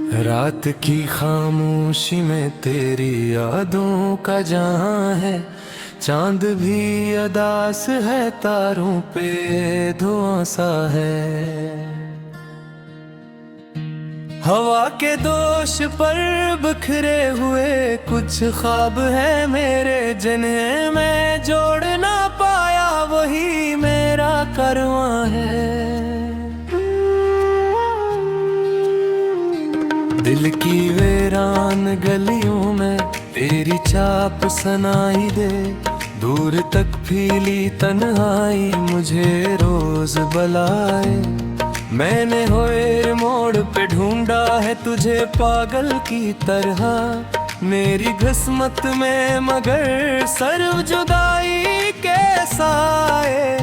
रात की खामोशी में तेरी यादों का जहां है। चांद भी अदास है, तारों पे धुआं सा है। हवा के दोष पर बिखरे हुए कुछ ख्वाब है मेरे, जिन्हें मैं जोड़ ना पाया वही मेरा कारवां है। दिल की वीरान गलियों में तेरी चाप सनाई दे, दूर तक फीली तन्हाई मुझे रोज बुलाए। मैंने होए मोड़ पे ढूंढा है तुझे पागल की तरह, मेरी किस्मत में मगर सर्व जुदाई के साए।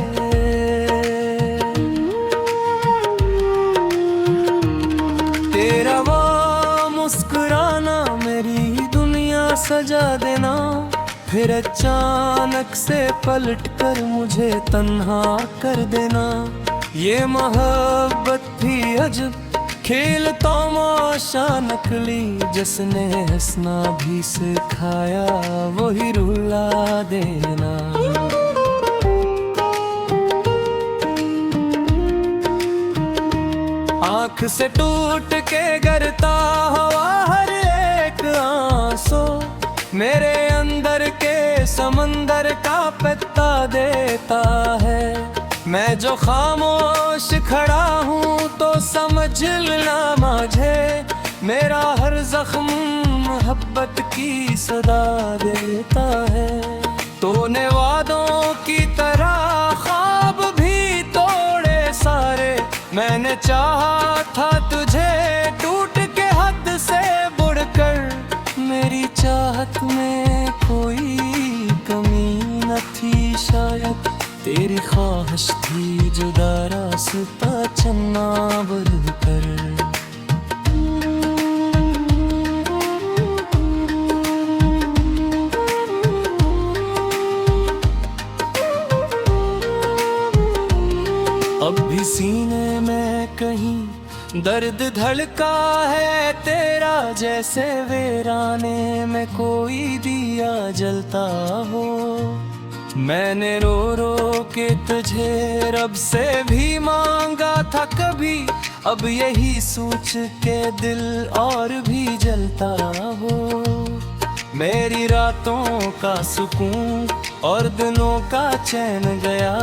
तेरा वो मुस्कुराना मेरी दुनिया सजा देना, फिर अचानक से पलट कर मुझे तन्हा कर देना। ये मोहब्बत भी अजब खेल तमाशा नकली, जिसने हंसना भी सिखाया वही रुला देना। आँख से टूट के गिरता हुआ हर एक आंसू मेरे अंदर के समंदर का पता देता है। मैं जो खामोश खड़ा हूँ तो समझ लेना मुझे, मेरा हर जख्म मोहब्बत की सदा देता है। तूने वादों की तरह ख्वाब भी तोड़े सारे, मैंने चाहा था तुझे टूट के हद से बढ़कर। मेरी चाहत में कोई कमी न थी शायद, तेरी ख्वाहिश थी जुदा रास्ता चलना बढ़कर। अब भी सीने में कहीं दर्द धड़का है तेरा, जैसे वीराने में कोई दिया जलता हो। मैंने रो रो के तुझे रब से भी मांगा था कभी, अब यही सोच के दिल और भी जलता हो। मेरी रातों का सुकून और दिनों का चैन गया,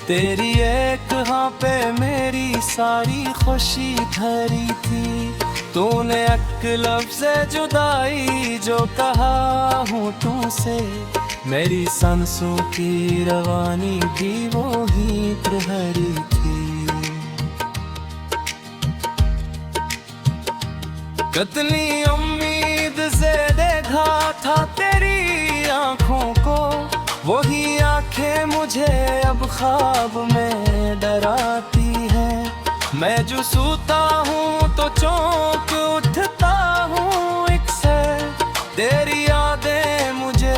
तेरी एक हाँ पे मेरी सारी खुशी ठहरी थी। तूने एक लफ्ज़ से जुदाई जो कहा हूँ तुमसे, मेरी सांसों की रवानी भी वो ही प्रहरी थी। कितनी उम्मीद से देखा था तेरी आँखों को, वही आँखें मुझे अब ख्वाब में डराती हैं। मैं जो सोता हूँ तो चौंक उठता हूँ एक से, तेरी यादें मुझे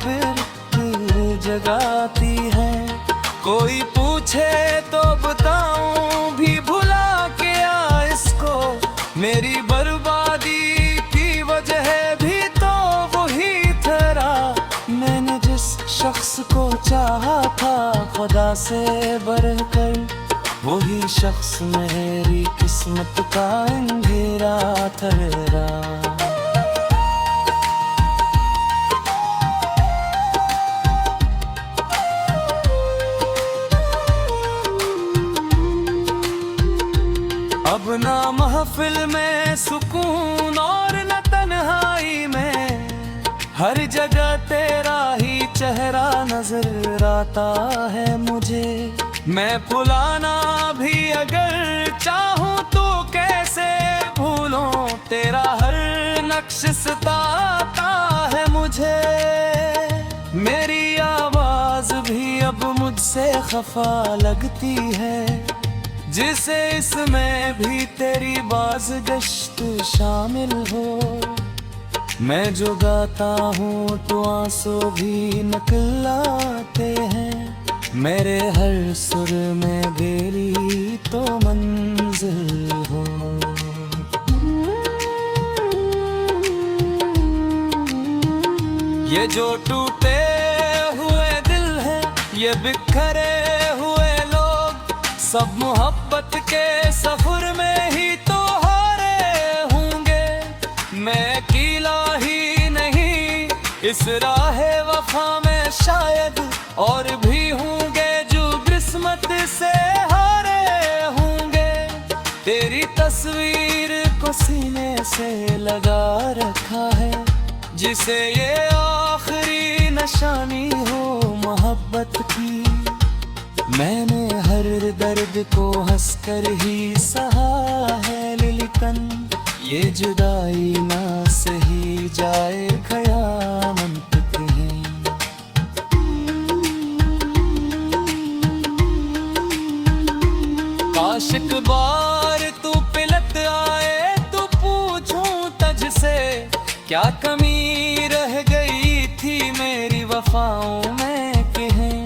बिल्कुल जगाती हैं। कोई पूछे तो बताऊं भी भुला के आ इसको, मेरी बर्बादी की वजह भी तो वही ठहरा। मैंने जिस शख्स को चाहा था खुदा से बढ़कर, वही शख्स मेरी किस्मत का अंधेरा ठहरा। अब ना महफिल में सुकून और न तन्हाई में, हर जगह तेरा ही चेहरा नजर आता है मुझे। मैं भुलाना भी अगर चाहूँ तो कैसे भूलूं, तेरा हर नक्श सताता है मुझे। मेरी आवाज भी अब मुझसे खफा लगती है, जिसे इसमें भी तेरी बाज़गश्त शामिल हो। मैं जो गाता हूँ तो आंसू भी निकल आते हैं, मेरे हर सुर में मेरी तो मंजिल हो। ये जो टूटे हुए दिल हैं, ये बिखरे हुए लोग, सब मोहब्बत के सफर में ही तो हारे होंगे। मैं अकेला ही नहीं इस राहे वफा में, शायद और भी होंगे जो किस्मत से हारे होंगे। तेरी तस्वीर को सीने से लगा रखा है, जिसे ये आखिरी निशानी हो मोहब्बत की। मैंने हर दर्द को हंसकर ही सहा है, लेकिन ये जुदाई ना सही जाए क़यामत कहीं। काश एक बार तू पिलत आए तो पूछूं तुझसे, क्या कमी रह गई थी मेरी वफाओं में कहीं।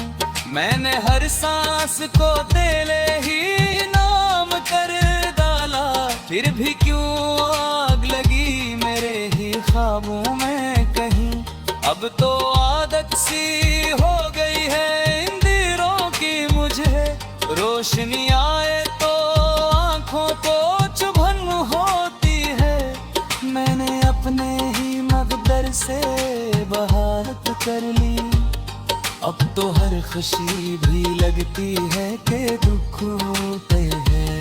मैंने हर सांस को तेरे ही नाम कर डाला, फिर भी क्यों आग लगी मेरे ही ख्वाबों में कहीं। अब तो आदत सी हो गई है इन दिलों की मुझे, रोशनी आए तो आंखों को चुभन होती है। मैंने अपने ही मकदर से बहारत कर ली, अब तो हर खुशी भी लगती है कि दुख होते हैं।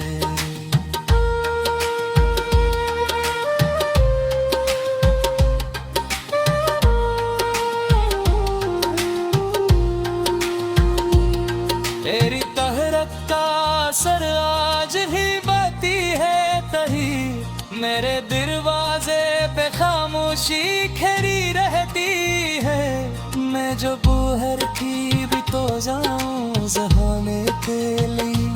तेरी तहरक का असर आज भी बाती है तही, मेरे दरवाजे पे खामोशी खड़ी रहती है। मैं जो बूहर की भी तो जाऊं ज़हाने के लिए,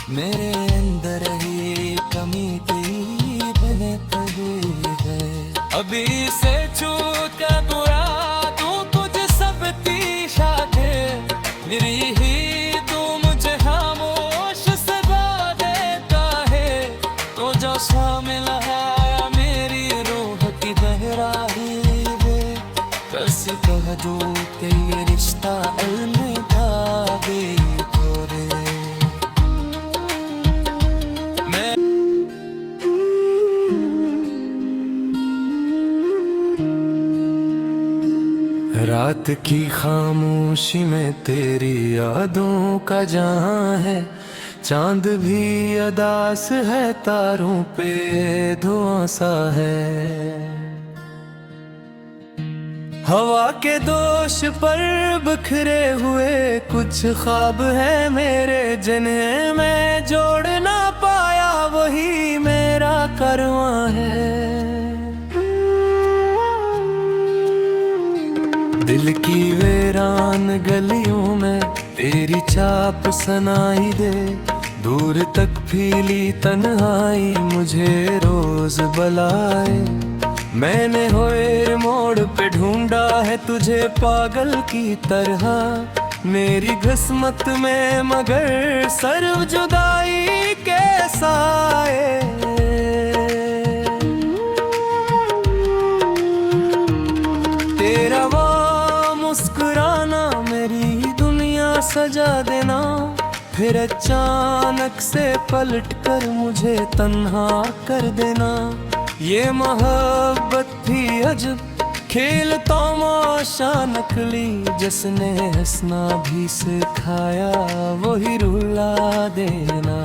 मेरे अंदर ही कमी तेरी बने पड़ी है। अभी से छूट का बुरा तू कुछ सब तीशा थे, मेरी ही तू मुझे खामोश सजा देता है। तो जो शामिल है मेरी रूह की गहराई में, कैसे कह दूं कि ये रिश्ता अलविदा बेखौरे। मैं रात की खामोशी में तेरी यादों का जहां है, चांद भी अदास है तारों पे धुआं सा है। हवा के दोष पर बिखरे हुए कुछ ख्वाब है मेरे, जिन्हें मैं जोड़ ना पाया वही मेरा कारवां है। दिल की वीरान गलियों में तेरी छाप सुनाई दे, दूर तक फीली तन्हाई मुझे रोज बुलाए। मैंने होए मोड़ पे ढूंढा है तुझे पागल की तरह, मेरी किस्मत में मगर सर्व जुदाई के साए। तेरा वो मुस्कुराना मेरी दुनिया सजा देना, फिर अचानक से पलट कर मुझे तन्हा कर देना। ये मोहब्बत थी अजब खेल तमाशा नकली, जिसने हंसना भी सिखाया वही रुला देना।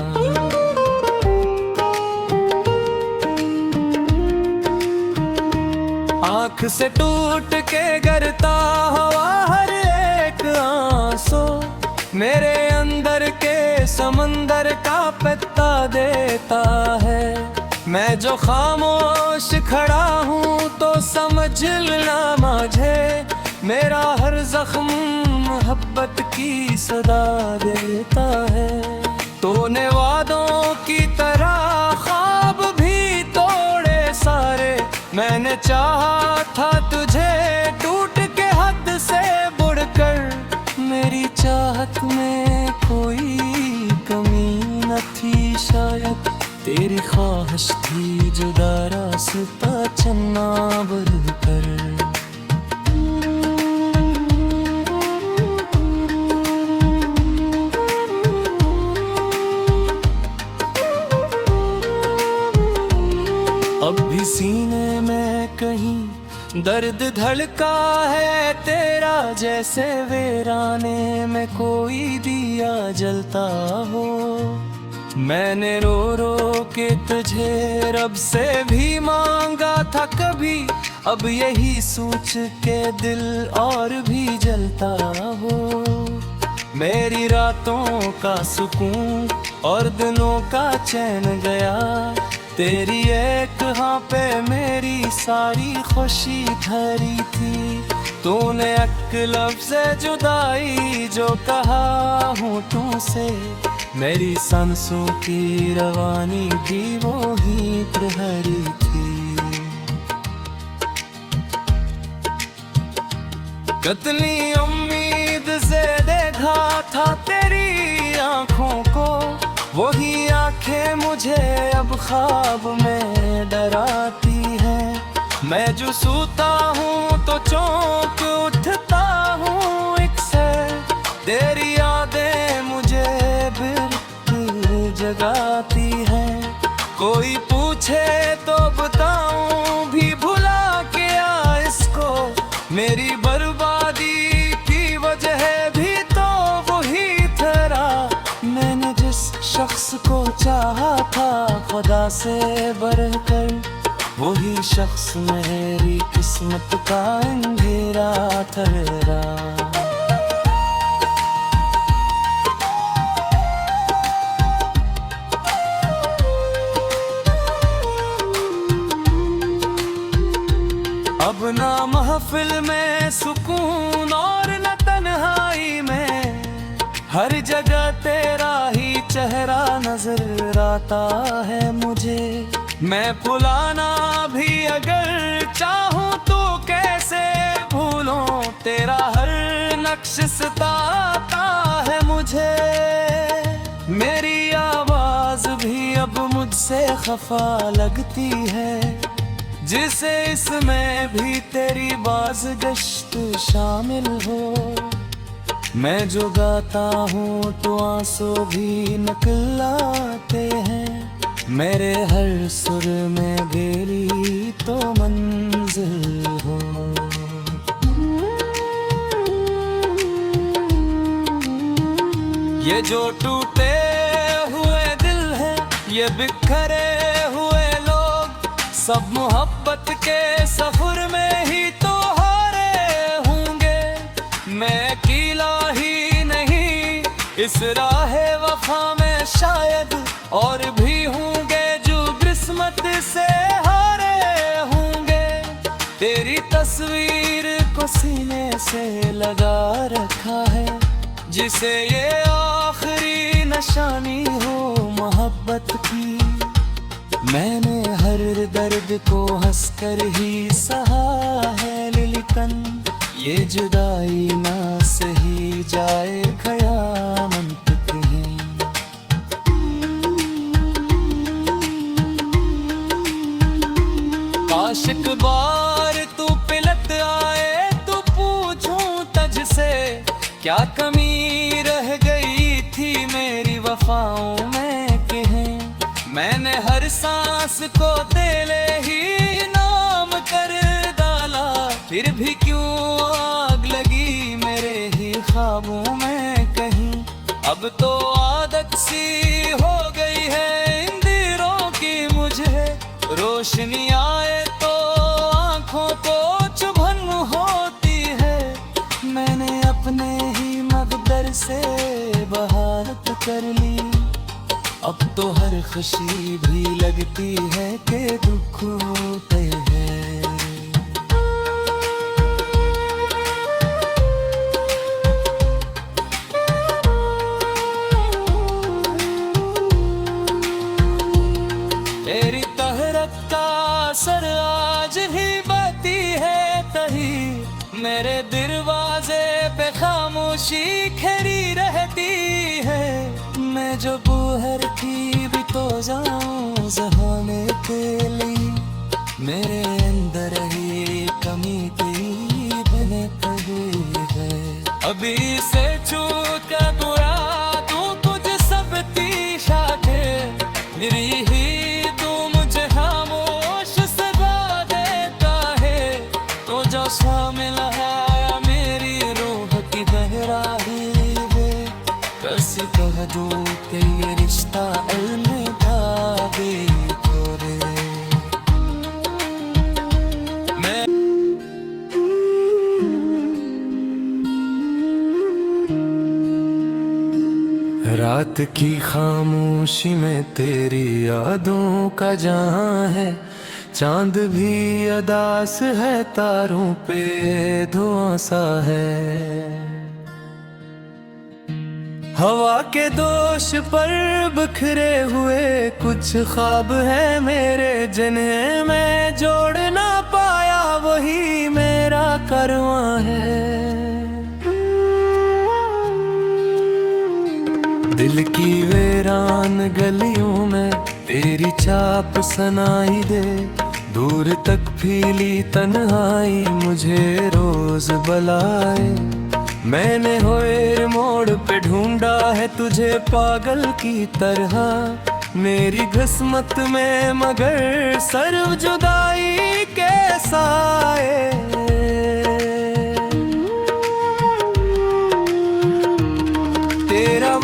आँख से टूट के गिरता हुआ हर एक आंसू, मेरे अंदर के समंदर का पता देता है। मैं जो खामोश खड़ा हूँ तो समझ लेना मुझे, मेरा हर जख्म मोहब्बत की सदा देता है। तूने वादों की तरह ख्वाब भी तोड़े सारे, मैंने चाहा था तुझे टूट के हद से बढ़कर। मेरी चाहत में कोई कमी न थी शायद, तेरी ख्वाहिश थी जुदा रास्ता चलना बढ़कर। अब भी सीने में कहीं दर्द धड़का है तेरा, जैसे वीराने में कोई दिया जलता हो। मैंने रो रो के तुझे रब से भी मांगा था कभी, अब यही सोच के दिल और भी जलता हो। मेरी रातों का सुकून और दिनों का चैन गया, तेरी एक हाँ पे मेरी सारी खुशी धरी थी। तूने एक लफ्ज़ जुदाई जो कहा होठों से, मेरी सांसों की रवानी भी वो ही प्रहरी थी। कतली उम्मीद से देखा था तेरी आँखों को, वही आँखें मुझे अब ख्वाब में डराती हैं। मैं जो सोता हूँ तो चौंक उठता हूँ एक से, तेरी यादें मुझे बिल्कुल जगाती हैं। कोई पूछे तो बताऊँ भी भुला क्या इसको, मेरी बर्बादी की वजह भी तो वही ठहरा। मैंने जिस शख्स को चाहा था खुदा से बढ़कर, वही शख्स मेरी किस्मत का अंधेरा ठहरा। अब ना महफिल में सुकून और न तन्हाई में, हर जगह तेरा ही चेहरा नजर आता है मुझे। मैं भुलाना भी अगर चाहूँ तो कैसे भूलूं, तेरा हर नक्श सताता है मुझे। मेरी आवाज भी अब मुझसे खफा लगती है, जिसे इसमें भी तेरी बाज़गश्त शामिल हो। मैं जो गाता हूँ तो आंसू भी निकलाते हैं, मेरे हर सुर में बेली तो मंजिल हो। ये जो टूटे हुए दिल हैं, ये बिखरे हुए लोग, सब मोहब्बत के सफर में ही तो हारे होंगे। मैं अकेला ही नहीं इस राहे वफा में शायद, और भी होंगे जो किस्मत से हारे होंगे। तेरी तस्वीर को सीने से लगा रखा है, जिसे ये आखिरी निशानी हो मोहब्बत की। मैंने हर दर्द को हंसकर ही सहा है लिलिकन, ये जुदाई ना सही जाए क़यामत कहीं। काश एक बार तू पिलत आए तो पूछूं तुझसे, क्या कमी रह गई थी मेरी वफाओं में कहीं। मैंने हर सांस को तेरे ही नाम कर डाला, फिर भी क्यों आग लगी मेरे ही ख्वाबों में कहीं। अब तो आदत सी हो गई है इन दिलों की मुझे, रोशनी आए तो आँखों को चुभन होती है। मैंने अपने ही मकदर से बहारत कर ली, अब तो हर खुशी भी लगती है कि दुख होते हैं। तेरी तहरत का असर आज ही बती है तही, मेरे दरवाजे पे खामोशी खड़ी रहती है। मैं जो बूहर की भी तो जाऊं ज़माने के लिए, मेरे अंदर ही कमी की बने पड़ी है। अभी से छूट कर बुरा तू तुझ सब तीशा के, मेरी ही तू मुझे खामोश दूं कि ये रिश्ता अलविदा बेखोरे। रात की खामोशी में तेरी यादों का जहां है, चांद भी अदास है, तारों पे धुआं सा है। हवा के दोष पर बिखरे हुए कुछ ख्वाब है मेरे, जिन्हें मैं जोड़ ना पाया वही मेरा कारवां है। दिल की वीरान गलियों में तेरी छाप सनाई दे, दूर तक फीली तन्हाई मुझे रोज बुलाए। मैंने होए मोड़ पे ढूंढा है तुझे पागल की तरह, मेरी किस्मत में मगर सर्व जुदाई के साए। तेरा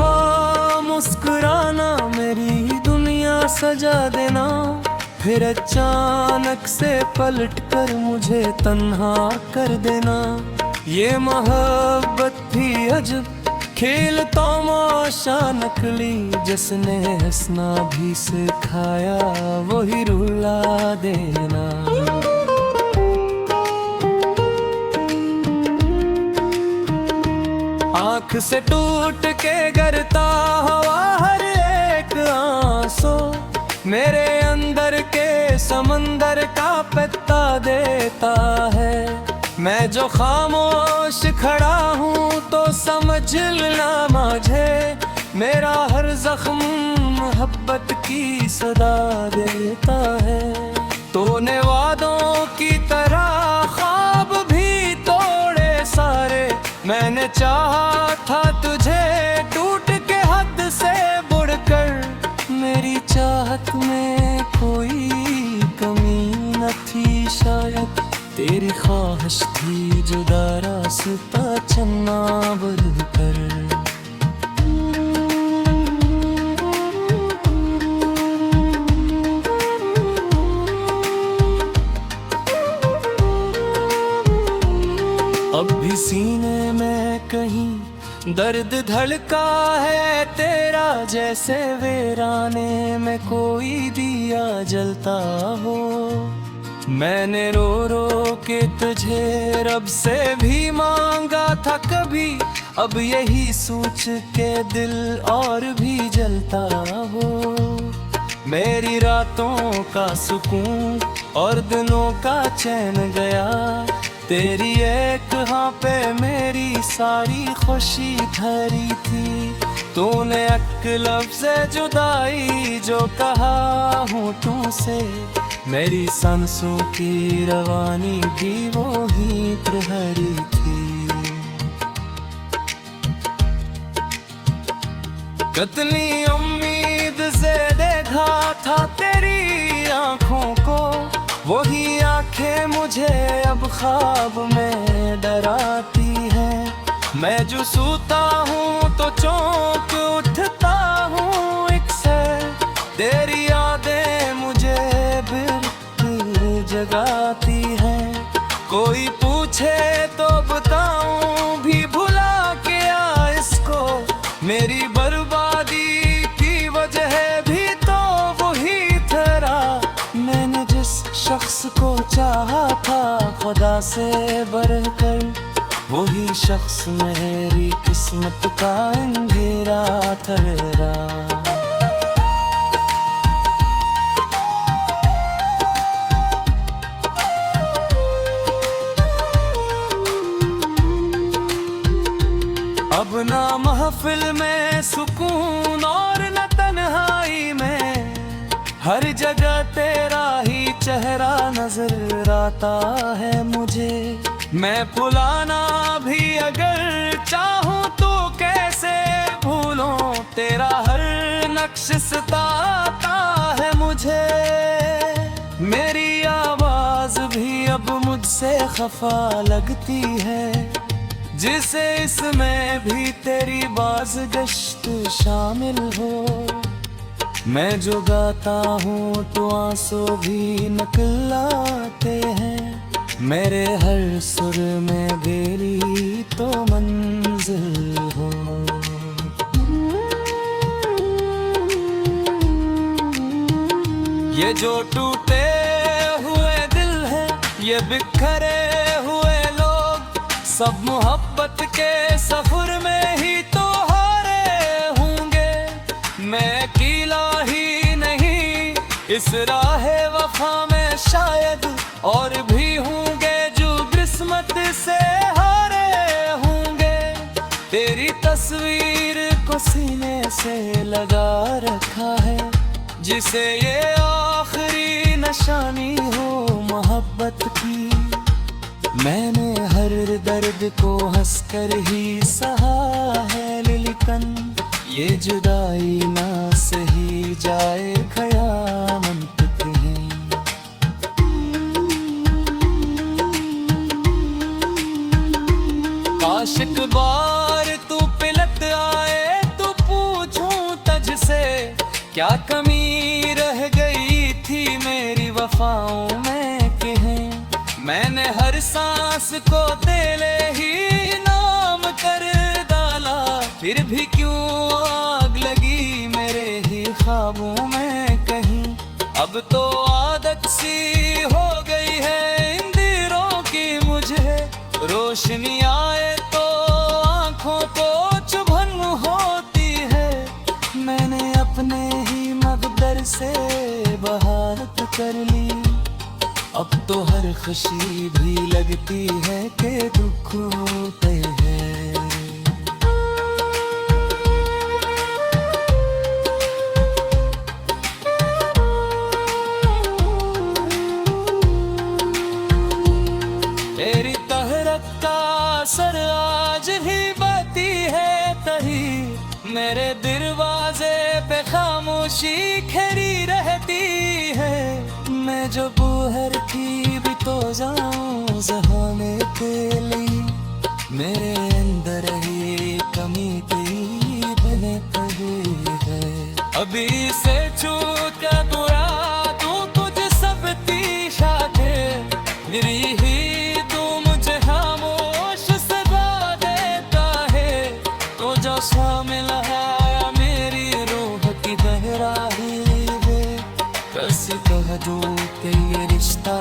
मुस्कुराना मेरी दुनिया सजा देना, फिर अचानक से पलट कर मुझे तन्हा कर देना। ये मोहब्बत भी अजब खेल तमाशा नकली, जिसने हंसना भी सिखाया वही रुला देना। आँख से टूट के गिरता हुआ हर एक आंसू, मेरे अंदर के समंदर का पता देता है। मैं जो खामोश खड़ा हूँ तो समझ लेना मुझे, मेरा हर जख्म मोहब्बत की सदा देता है। तूने वादों की तरह ख्वाब भी तोड़े सारे, मैंने चाहा था तुझे टूट के हद से बढ़कर। मेरी चाहत में कोई कमी न थी शायद, तेरी ख्वाहिश थी जुदा रास्ता चलना बढ़कर। अब भी सीने में कहीं दर्द धड़का है तेरा, जैसे वीराने में कोई दिया जलता हो। मैंने रो रो के तुझे रब से भी मांगा था कभी, अब यही सोच के दिल और भी जलता हो। मेरी रातों का सुकून और दिनों का चैन गया, तेरी एक हाँ पे मेरी सारी खुशी धरी थी। तूने एक लफ्ज़ जुदाई जो कहा होठों से, मेरी सांसों की रवानी भी वो ही प्रहरी थी। कितनी उम्मीद से देखा था तेरी आँखों को, वही आँखें मुझे अब ख्वाब में डराती हैं। मैं जो सोता हूँ तो चौंक उठता हूँ एक से, तेरी यादें मुझे बिल्कुल जगाती हैं। कोई पूछे तो बताऊं भी भुला के आ इसको, मेरी बर्बादी की वजह भी तो वही ठहरा। मैंने जिस शख्स को चाहा था खुदा से बढ़कर, वही शख्स मेरी किस्मत का अंधेरा ठहरा। अब ना महफिल में सुकून और न तन्हाई में, हर जगह तेरा ही चेहरा नजर आता है मुझे। मैं भुलाना भी अगर चाहूँ तो कैसे भूलूं, तेरा हर नक्श सताता है मुझे। मेरी आवाज भी अब मुझसे खफा लगती है, जिसे इसमें भी तेरी बाज़गश्त साथ शामिल हो। मैं जो गाता हूँ तो आंसू भी निकलाते हैं। मेरे हर सुर में बेली तो मंजिल हो। ये जो टूटे हुए दिल हैं, ये बिखरे हुए लोग, सब मोहब्बत के सफर में ही तो हारे होंगे। मैं अकेला ही नहीं इस राहे वफा में, शायद और भी होंगे जो किस्मत से हारे होंगे। तेरी तस्वीर को सीने से लगा रखा है, जिसे ये आखिरी निशानी हो मोहब्बत की। मैंने हर दर्द को हंसकर ही सहा है, लेकिन ये जुदाई ना सही जाए क़यामत कहीं। काश एक बार तू पिलट आए तो पूछूं तुझसे, क्या कमी रह गई थी मेरी वफाओं में कहीं। मैंने हर सांस को तेरे ही नाम कर डाला, फिर भी क्यों आग लगी मेरे ही ख्वाबों में कहीं। अब तो आदत सी हो गई है इन दिलों की मुझे, रोशनी आए तो आंखों को चुभन होती है। मैंने अपने ही मकदर से बहारत कर ली, अब तो हर खुशी भी लगती है कि दुख होते हैं। तेरी तहरक का असर आज भी बहती है तही, मेरे दरवाजे पे खामोशी खड़ी रहती है। मैं जो बूहर की भी तो जाऊं ज़हाने के लिए, मेरे अंदर ही कमी की बने पड़ी है। अभी से छूट का बुरा तू तुझ सब तीशा थे, मेरी ही तू मुझे खामोश सजा देता है। तो जो शामिल है मेरी रूह की गहराई में, कैसे कह दूं कि ये रिश्ता